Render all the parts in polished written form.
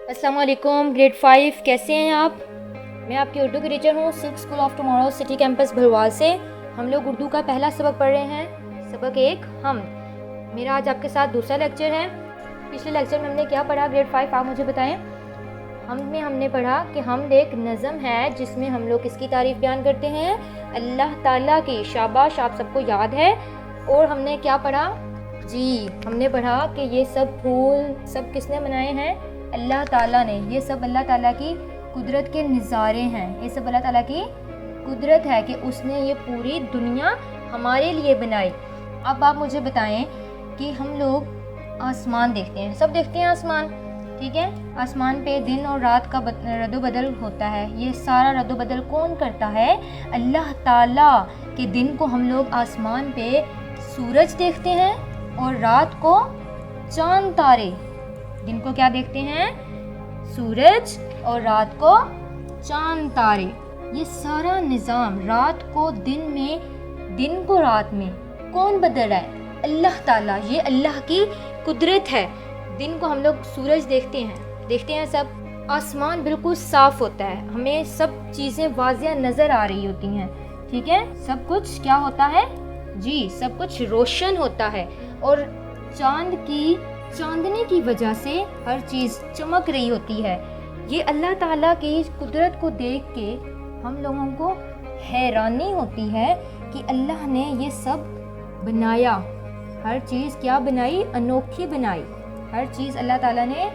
अस्सलाम वालेकुम ग्रेड 5 कैसे हैं आप। मैं आपकी उर्दू की टीचर हूँ silk school of tomorrow city campus Bharwal से। हम लोग उर्दू का पहला सबक पढ़ रहे हैं, सबक 1 हम। मेरा आज आपके साथ दूसरा लेक्चर है। पिछले लेक्चर में हमने क्या पढ़ा ग्रेड 5, आप मुझे बताएं। हमने पढ़ा कि हमद एक नज़म है जिसमें हम लोग किसकी तारीफ़ बयान करते हैं, अल्लाह ताला की। शाबाश, आप सबको याद है। और हमने क्या पढ़ा जी, हमने पढ़ा कि ये सब फूल सब किसने बनाए हैं, अल्लाह ताला ने। ये सब अल्लाह ताला की कुदरत के नज़ारे हैं, ये सब अल्लाह ताला की कुदरत है कि उसने ये पूरी दुनिया हमारे लिए बनाई। अब आप मुझे बताएं कि हम लोग आसमान देखते हैं, सब देखते हैं आसमान, ठीक है। आसमान पे दिन और रात का रद्दोबदल होता है। ये सारा रद्दोबदल कौन करता है, अल्लाह ताला के। दिन को हम लोग आसमान पे सूरज देखते हैं और रात को चांद तारे। दिन को क्या देखते हैं, सूरज, और रात को चांद तारे। ये सारा निज़ाम रात को दिन में, दिन को रात में कौन बदल रहा है, अल्लाह ताला। ये अल्लाह की कुदरत है। दिन को हम लोग सूरज देखते हैं सब। आसमान बिल्कुल साफ़ होता है, हमें सब चीज़ें वाज़िया नज़र आ रही होती हैं, ठीक है। सब कुछ क्या होता है जी, सब कुछ रोशन होता है। और चांदनी की वजह से हर चीज़ चमक रही होती है। ये अल्लाह ताला की कुदरत को देख के हम लोगों को हैरानी होती है कि अल्लाह ने ये सब बनाया। हर चीज़ क्या बनाई, अनोखी बनाई। हर चीज़ अल्लाह ताला ने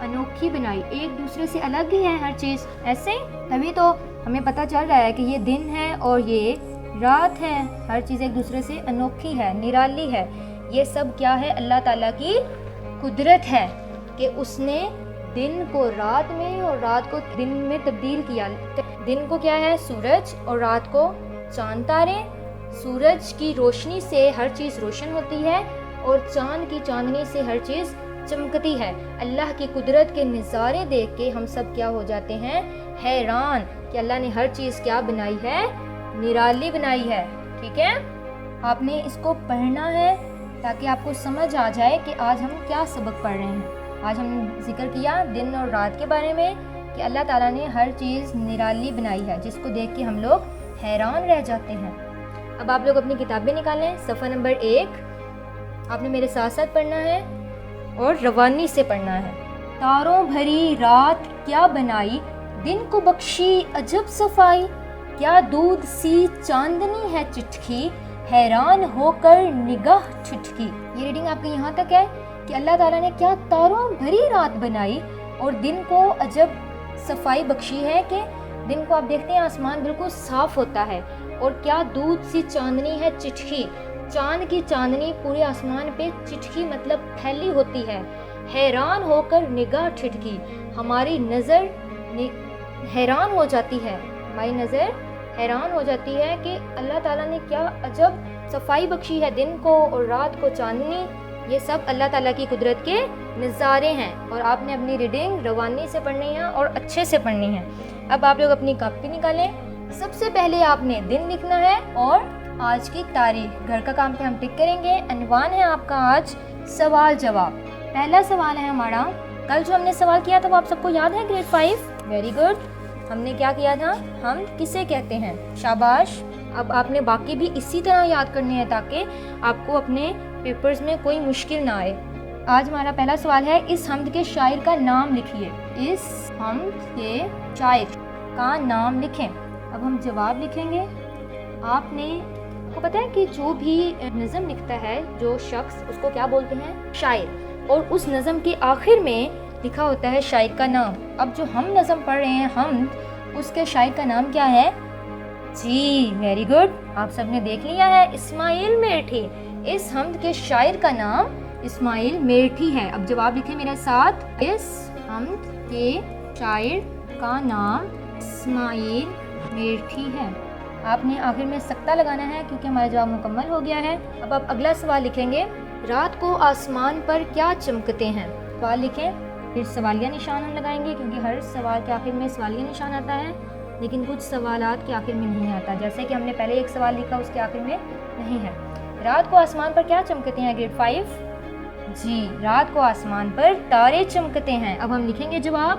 अनोखी बनाई, एक दूसरे से अलग ही है हर चीज़। ऐसे तभी तो हमें पता चल रहा है कि ये दिन है और ये रात है। हर चीज़ एक दूसरे से अनोखी है, निराली है। ये सब क्या है, अल्लाह ताला की कुदरत है कि उसने दिन को रात में और रात को दिन में तब्दील किया। दिन को क्या है, सूरज, और रात को चांद तारे। सूरज की रोशनी से हर चीज़ रोशन होती है और चांद की चांदनी से हर चीज़ चमकती है। अल्लाह की कुदरत के नज़ारे देख के हम सब क्या हो जाते हैं, हैरान कि अल्लाह ने हर चीज़ क्या बनाई है, निराली बनाई है, ठीक है। आपने इसको पढ़ना है ताकि आपको समझ आ जाए कि आज हम क्या सबक पढ़ रहे हैं। आज हमने जिक्र किया दिन और रात के बारे में कि अल्लाह ताला ने हर चीज़ निराली बनाई है, जिसको देख के हम लोग हैरान रह जाते हैं। अब आप लोग अपनी किताबें निकालें, सफ़ा नंबर 1 आपने मेरे साथ साथ पढ़ना है और रवानी से पढ़ना है। तारों भरी रात क्या बनाई, दिन को बख्शी अजब सफाई। क्या दूध सी चांदनी है चिटकी, हैरान होकर निगाह ठिठकी। ये रीडिंग आपकी यहाँ तक है कि अल्लाह ताला ने क्या तारों भरी रात बनाई और दिन को अजब सफाई बख्शी है कि दिन को आप देखते हैं आसमान बिल्कुल साफ होता है। और क्या दूध सी चांदनी है चिटकी, चांद की चांदनी पूरे आसमान पे चिटकी मतलब फैली होती है। हैरान होकर निगाह ठिठकी, हमारी नज़र हैरान हो जाती है, हमारी नज़र हैरान हो जाती है कि अल्लाह ताला ने क्या अजब सफाई बख्शी है। दिन को और रात को चांदनी, ये सब अल्लाह ताला की कुदरत के नज़ारे हैं। और आपने अपनी रीडिंग रवानी से पढ़नी है और अच्छे से पढ़नी है। अब आप लोग अपनी कॉपी निकालें। सबसे पहले आपने दिन लिखना है और आज की तारीख। घर का काम पे हम टिक करेंगे। अनवान है आपका आज सवाल जवाब। पहला सवाल है हमारा, कल जो हमने सवाल किया था वो आप सबको याद है ग्रेड 5, वेरी गुड। हमने क्या किया था, हम किसे कहते हैं, शाबाश। अब आपने बाकी भी इसी तरह याद करने हैं ताकि आपको अपने पेपर्स में कोई मुश्किल ना आए। आज हमारा पहला सवाल है, इस हमद के शायर का नाम लिखिए। इस हमद के शायर का नाम लिखें। अब हम जवाब लिखेंगे। आपको पता है कि जो भी नज़म लिखता है जो शख्स, उसको क्या बोलते हैं, शायर। और उस नज़म के आखिर में लिखा होता है शायर का नाम। अब जो हम नज़म पढ़ रहे हैं हम, उसके शायर का नाम क्या है जी, वेरी गुड, आप सबने देख लिया है, इस्माइल मेरठी। इस हमद के शायर का नाम इस्माइल मेरठी है। अब जवाब लिखें मेरे साथ, इस हमद के शायर का नाम इस्माइल मेरठी है। आपने आखिर में सख्ता लगाना है क्योंकि हमारा जवाब मुकम्मल हो गया है। अब आप अगला सवाल लिखेंगे, रात को आसमान पर क्या चमकते हैं। सवाल लिखें, फिर सवालिया निशान हम लगाएंगे क्योंकि हर सवाल के आखिर में सवालिया निशान आता है, लेकिन कुछ सवालात के आखिर में नहीं आता। जैसे कि हमने पहले एक सवाल लिखा, उसके आखिर में नहीं है। रात को आसमान पर क्या चमकते हैं ग्रेड 5, جی، رات کو آسمان پر تارے چمکتے ہیں. اب ہم لکھیں گے جواب.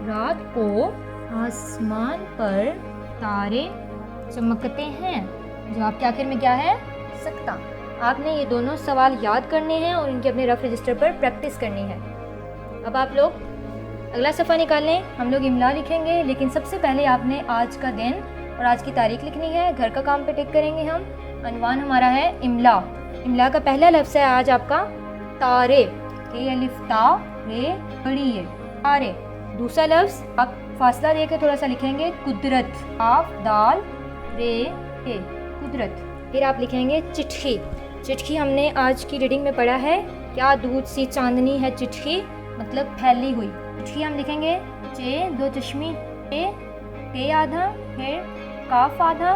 رات کو آسمان پر تارے چمکتے ہیں. جواب کے آخر میں کیا ہے؟ سکتہ. آپ نے یہ دونوں سوال یاد کرنے ہیں اور ان کے اپنے رف رجسٹر پر پریکٹس کرنی ہے. اب آپ لوگ اگلا صفحہ نکال لیں. ہم لوگ املا لکھیں گے، لیکن سب سے پہلے آپ نے آج کا دن اور آج کی تاریخ لکھنی ہے. گھر کا کام پہ ٹک کریں گے ہم. عنوان ہمارا ہے املا. املا کا پہلا لفظ ہے آج آپ کا تارے. الف تا رے بڑی ہے تارے. دوسرا لفظ آپ فاصلہ دے کے تھوڑا سا لکھیں گے قدرت. آف دال رے ہے قدرت. پھر آپ لکھیں گے چٹھی. چٹھی ہم نے آج کی ریڈنگ میں پڑھا ہے. کیا دودھ سی چاندنی ہے چٹھی، مطلب پھیلی ہوئی. چٹھی ہم لکھیں گے چے دو چشمی ٹے آدھا، پھر کاف آدھا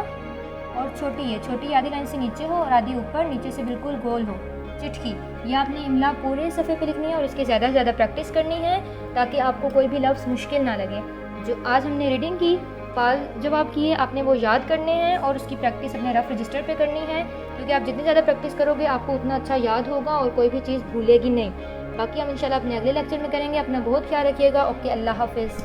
اور چھوٹی ہے. چھوٹی آدھی لائن سے نیچے ہو اور آدھی اوپر، نیچے سے بالکل گول ہو. چٹھی. یہ آپ نے املا پورے صفحے پہ لکھنی ہے اور اس کی زیادہ سے زیادہ پریکٹس کرنی ہے تاکہ آپ کو کوئی بھی لفظ مشکل نہ لگے. جو آج ہم نے ریڈنگ کی سوال جواب کیے آپ نے وہ یاد کرنے ہیں اور اس کی پریکٹس اپنے رف رجسٹر پہ کرنی ہے، کیونکہ آپ جتنی زیادہ پریکٹس کرو گے آپ کو اتنا اچھا یاد ہوگا اور کوئی بھی چیز بھولے گی نہیں. باقی ہم انشاءاللہ اپنے اگلے لیکچر میں کریں گے. اپنا بہت خیال رکھیے گا. اوکے، اللہ حافظ.